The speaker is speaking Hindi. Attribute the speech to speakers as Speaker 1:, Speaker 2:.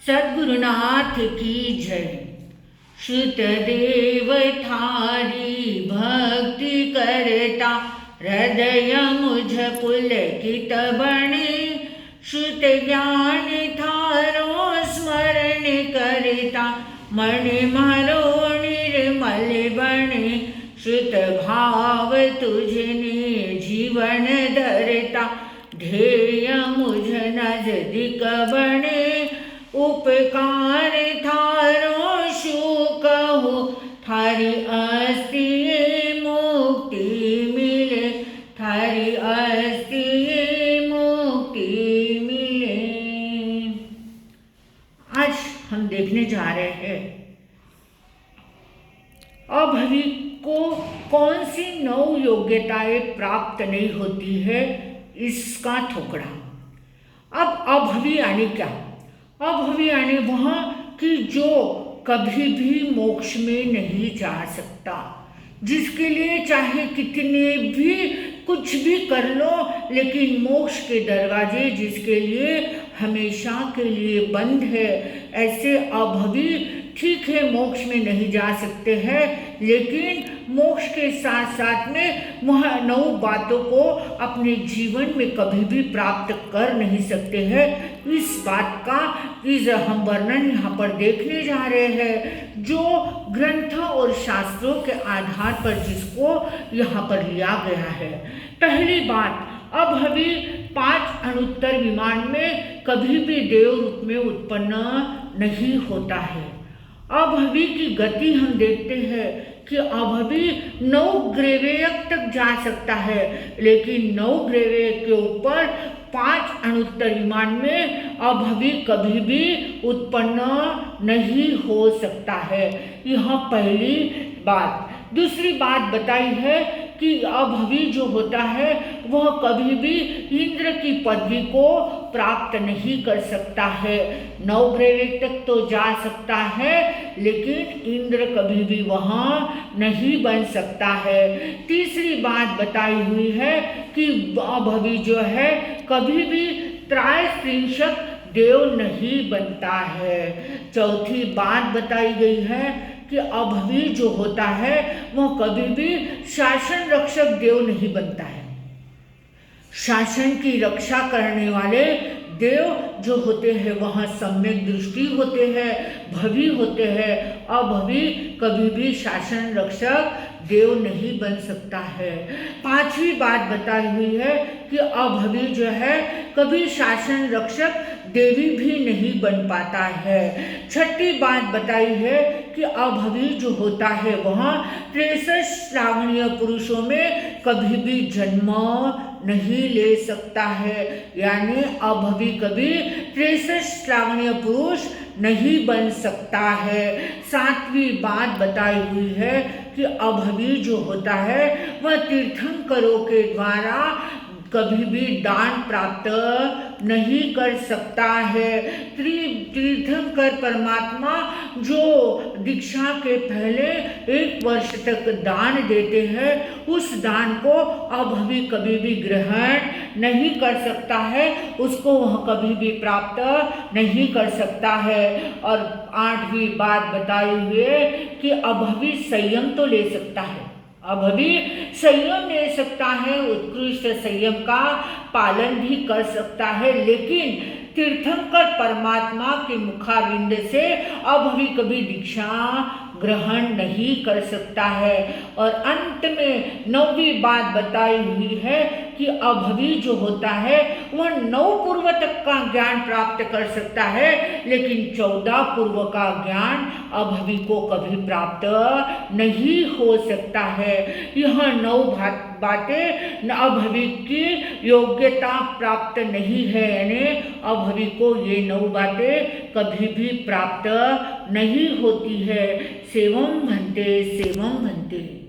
Speaker 1: सद्गुरुनाथ की जय। श्रुतदेव थारी भक्ति करता, हृदय मुझ पुलकित बने। श्रुत ज्ञान थारो स्मरण करता, मन मारो निर्मल बने। श्रुत भाव तुझने जीवन धरता, ध्येय मुझ नजदीक बने। उपकार थारो शु कहूँ, थारी अस्ति मुक्ति मिले, थारी अस्ति मुक्ति मिले। आज हम देखने जा रहे हैं अभवी को कौन सी 9 योग्यताएं प्राप्त नहीं होती है, इसका ठोकरा। अब अभवी यानी क्या? अभवी यानी वह कि जो कभी भी मोक्ष में नहीं जा सकता, जिसके लिए चाहे कितने भी कुछ भी कर लो, लेकिन मोक्ष के दरवाजे जिसके लिए हमेशा के लिए बंद है। ऐसे अभवी ठीक है मोक्ष में नहीं जा सकते हैं, लेकिन मोक्ष के साथ साथ में वह 9 बातों को अपने जीवन में कभी भी प्राप्त कर नहीं सकते हैं। इस बात का हम वर्णन यहाँ पर देखने जा रहे हैं, जो ग्रंथ और शास्त्रों के आधार पर जिसको यहाँ पर लिया गया है। पहली बात, अभवी 5 अणुत्तर विमान में कभी भी देव रूप में उत्पन्न नहीं होता है। अभवी की गति हम देखते हैं कि अभवी 9 ग्रेवेयक तक जा सकता है, लेकिन 9 ग्रेवेयक के ऊपर 5 अणुत्तर विमान में अभवी कभी भी उत्पन्न नहीं हो सकता है। यह पहली बात। दूसरी बात बताई है कि अभवी जो होता है वह कभी भी इंद्र की पदवी को प्राप्त नहीं कर सकता है। 9 ग्रेवेयक तक तो जा सकता है, लेकिन इंद्र कभी भी वहाँ नहीं बन सकता है। तीसरी बात बताई हुई है कि अभवी जो है कभी भी त्रैस्त्रिंशत् देव नहीं बनता है। चौथी बात बताई गई है कि अभवी जो होता है वह कभी भी शासन रक्षक देव नहीं बनता है। शासन की रक्षा करने वाले देव जो होते हैं वह सम्यक दृष्टि होते हैं, भवी होते हैं। अभवी कभी भी शासन रक्षक देव नहीं बन सकता है। 5वीं बात बताई हुई है कि अभवी जो है कभी शासन रक्षक देवी भी नहीं बन पाता है। 6ठी बात बताई है कि अभवी जो होता है वह 63 श्रावणीय पुरुषों में कभी भी जन्म नहीं ले सकता है, यानी अभवी कभी 63 श्रावणीय पुरुष नहीं बन सकता है। 7वीं बात बताई हुई है कि अभवी जो होता है वह तीर्थंकरों के द्वारा कभी भी दान प्राप्त नहीं कर सकता है। तीर्थंकर परमात्मा जो दीक्षा के पहले 1 वर्ष तक दान देते हैं, उस दान को अभवी कभी भी ग्रहण नहीं कर सकता है, उसको वह कभी भी प्राप्त नहीं कर सकता है। और 8वीं बात बताई हुई है कि अभवी संयम तो ले सकता है, अभवी संयम ले सकता है, उत्कृष्ट संयम का पालन भी कर सकता है, लेकिन तीर्थंकर परमात्मा के मुखारविंद से अभवी कभी दीक्षा ग्रहण नहीं कर सकता है। और अंत में 9वीं बात बताई हुई है कि अभवी जो होता है वह 9 पूर्व तक का ज्ञान प्राप्त कर सकता है, लेकिन 14 पूर्व का ज्ञान अभवी को कभी प्राप्त नहीं हो सकता है। यह 9 बातें अभवी की योग्यता प्राप्त नहीं है, यानी अभवी को ये 9 बातें कभी भी प्राप्त नहीं होती है। सेवम भन्ते सेवम भन्ते।